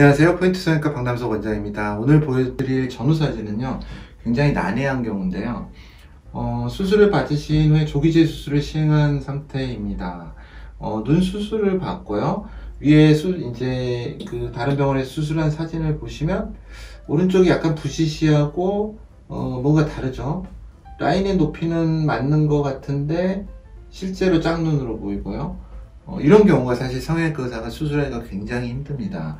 안녕하세요. 포인트 성형외과 박남석 원장입니다. 오늘 보여드릴 전후 사진은요, 굉장히 난해한 경우인데요. 수술을 받으신 후에 조기제 수술을 시행한 상태입니다. 눈 수술을 받고요. 위에 이제 다른 병원에서 수술한 사진을 보시면 오른쪽이 약간 부시시하고 뭔가 다르죠. 라인의 높이는 맞는 것 같은데 실제로 짝눈으로 보이고요. 이런 경우가 사실 성형외과 의사가 수술하기가 굉장히 힘듭니다.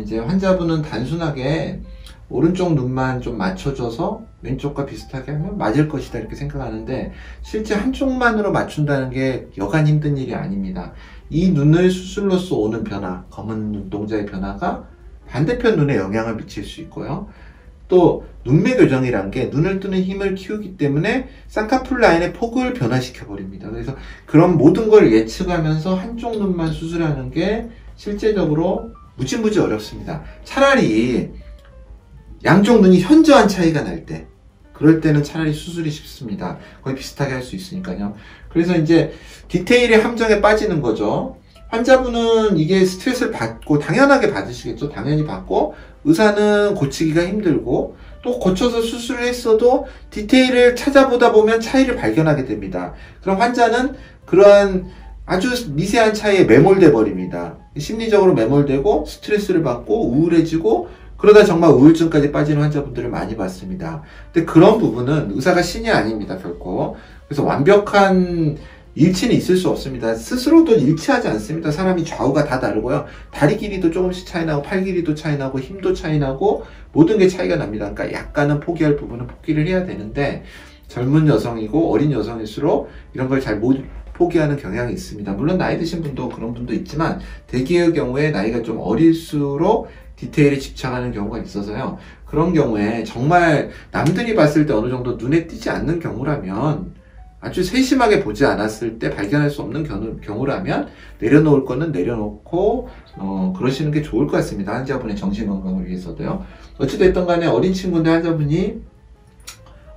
이제 환자분은 단순하게 오른쪽 눈만 좀 맞춰줘서 왼쪽과 비슷하게 하면 맞을 것이다 이렇게 생각하는데, 실제 한쪽만으로 맞춘다는 게 여간 힘든 일이 아닙니다. 이 눈을 수술로서 오는 변화, 검은 눈동자의 변화가 반대편 눈에 영향을 미칠 수 있고요. 또 눈매 교정이란 게 눈을 뜨는 힘을 키우기 때문에 쌍꺼풀 라인의 폭을 변화시켜 버립니다. 그래서 그런 모든 걸 예측하면서 한쪽 눈만 수술하는 게 실제적으로 무지무지 어렵습니다. 차라리 양쪽 눈이 현저한 차이가 날 때, 그럴 때는 차라리 수술이 쉽습니다. 거의 비슷하게 할 수 있으니까요. 그래서 이제 디테일의 함정에 빠지는 거죠. 환자분은 이게 스트레스를 받고 당연하게 받으시겠죠. 당연히 받고, 의사는 고치기가 힘들고, 또 고쳐서 수술을 했어도 디테일을 찾아보다 보면 차이를 발견하게 됩니다. 그럼 환자는 그러한 아주 미세한 차이에 매몰돼 버립니다. 심리적으로 매몰되고 스트레스를 받고 우울해지고, 그러다 정말 우울증까지 빠지는 환자분들을 많이 봤습니다. 근데 그런 부분은 의사가 신이 아닙니다, 결코. 그래서 완벽한 일치는 있을 수 없습니다. 스스로도 일치하지 않습니다. 사람이 좌우가 다 다르고요. 다리 길이도 조금씩 차이 나고, 팔 길이도 차이 나고, 힘도 차이 나고, 모든 게 차이가 납니다. 그러니까 약간은 포기할 부분은 포기를 해야 되는데, 젊은 여성이고 어린 여성일수록 이런 걸 잘 못 포기하는 경향이 있습니다. 물론 나이 드신 분도 그런 분도 있지만, 대개의 경우에 나이가 좀 어릴수록 디테일에 집착하는 경우가 있어서요. 그런 경우에 정말 남들이 봤을 때 어느 정도 눈에 띄지 않는 경우라면, 아주 세심하게 보지 않았을 때 발견할 수 없는 경우라면 내려놓을 거는 내려놓고 그러시는 게 좋을 것 같습니다. 환자분의 정신건강을 위해서도요. 어찌됐든 간에 어린 친구인데 환자분이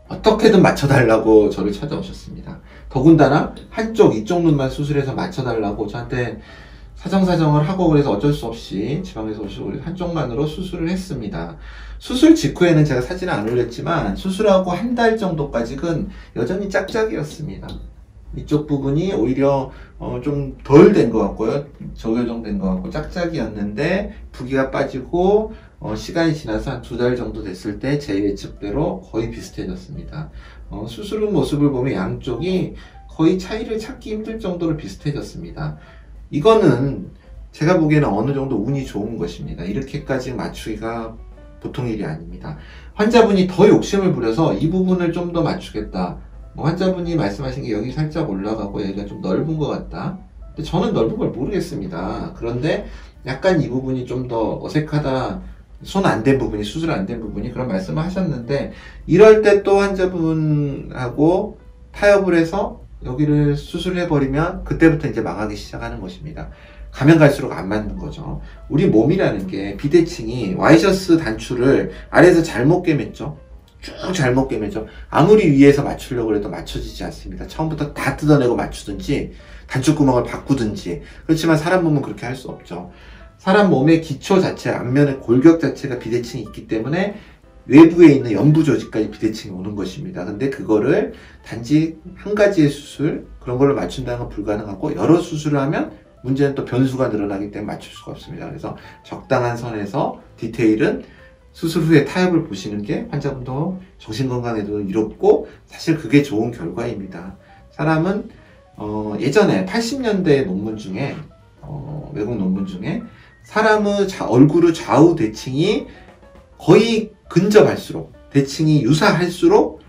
어떻게든 맞춰달라고 저를 찾아오셨습니다. 더군다나 이쪽 눈만 수술해서 맞춰달라고 저한테 사정을 하고, 그래서 어쩔 수 없이 지방에서 오시고 한쪽만으로 수술을 했습니다. 수술 직후에는 제가 사진을 안 올렸지만 수술하고 한 달 정도까지는 여전히 짝짝이었습니다. 이쪽 부분이 오히려 좀 덜 된 것 같고요. 저교정된 것 같고 짝짝이었는데, 붓기가 빠지고 시간이 지나서 한 2달 정도 됐을 때 제 예측대로 거의 비슷해졌습니다. 수술 후 모습을 보면 양쪽이 거의 차이를 찾기 힘들 정도로 비슷해졌습니다. 이거는 제가 보기에는 어느 정도 운이 좋은 것입니다. 이렇게까지 맞추기가 보통 일이 아닙니다. 환자분이 더 욕심을 부려서 이 부분을 좀 더 맞추겠다. 환자분이 말씀하신 게 여기 살짝 올라가고 여기가 좀 넓은 것 같다. 근데 저는 넓은 걸 모르겠습니다. 그런데 약간 이 부분이 좀 더 어색하다. 손 안 댄 부분이, 수술 안 된 부분이, 그런 말씀을 하셨는데, 이럴 때 또 환자분하고 타협을 해서 여기를 수술해버리면 그때부터 이제 망하기 시작하는 것입니다. 가면 갈수록 안 맞는 거죠. 우리 몸이라는 게 비대칭이 와이셔츠 단추를 아래에서 잘못 꿰맸죠. 쭉 잘못 꿰맸죠. 아무리 위에서 맞추려고 해도 맞춰지지 않습니다. 처음부터 다 뜯어내고 맞추든지 단추구멍을 바꾸든지. 그렇지만 사람 몸은 그렇게 할 수 없죠. 사람 몸의 기초 자체, 앞면의 골격 자체가 비대칭이 있기 때문에 외부에 있는 연부 조직까지 비대칭이 오는 것입니다. 근데 그거를 단지 한 가지의 수술, 그런 걸로 맞춘다는 건 불가능하고, 여러 수술을 하면 문제는 또 변수가 늘어나기 때문에 맞출 수가 없습니다. 그래서 적당한 선에서 디테일은 수술 후에 타협을 보시는 게 환자분도 정신건강에도 이롭고, 사실 그게 좋은 결과입니다. 사람은 예전에 80년대 논문 중에 외국 논문 중에 사람의 얼굴의 좌우 대칭이 거의 근접할수록, 대칭이 유사할수록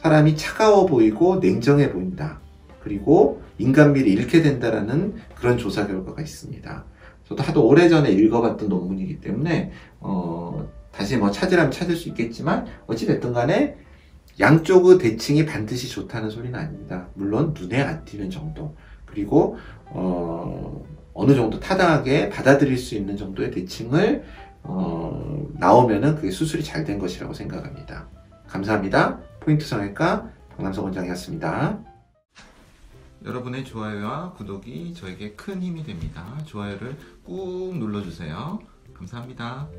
사람이 차가워 보이고 냉정해 보인다. 그리고 인간미를 잃게 된다라는 그런 조사 결과가 있습니다. 저도 하도 오래전에 읽어봤던 논문이기 때문에 다시 찾으라면 찾을 수 있겠지만, 어찌됐든 간에 양쪽의 대칭이 반드시 좋다는 소리는 아닙니다. 물론 눈에 안 띄는 정도, 그리고 어느 정도 타당하게 받아들일 수 있는 정도의 대칭을 나오면은 그게 수술이 잘 된 것이라고 생각합니다. 감사합니다. 포인트 성형외과 박남석 원장이었습니다. 여러분의 좋아요와 구독이 저에게 큰 힘이 됩니다. 좋아요를 꾹 눌러주세요. 감사합니다.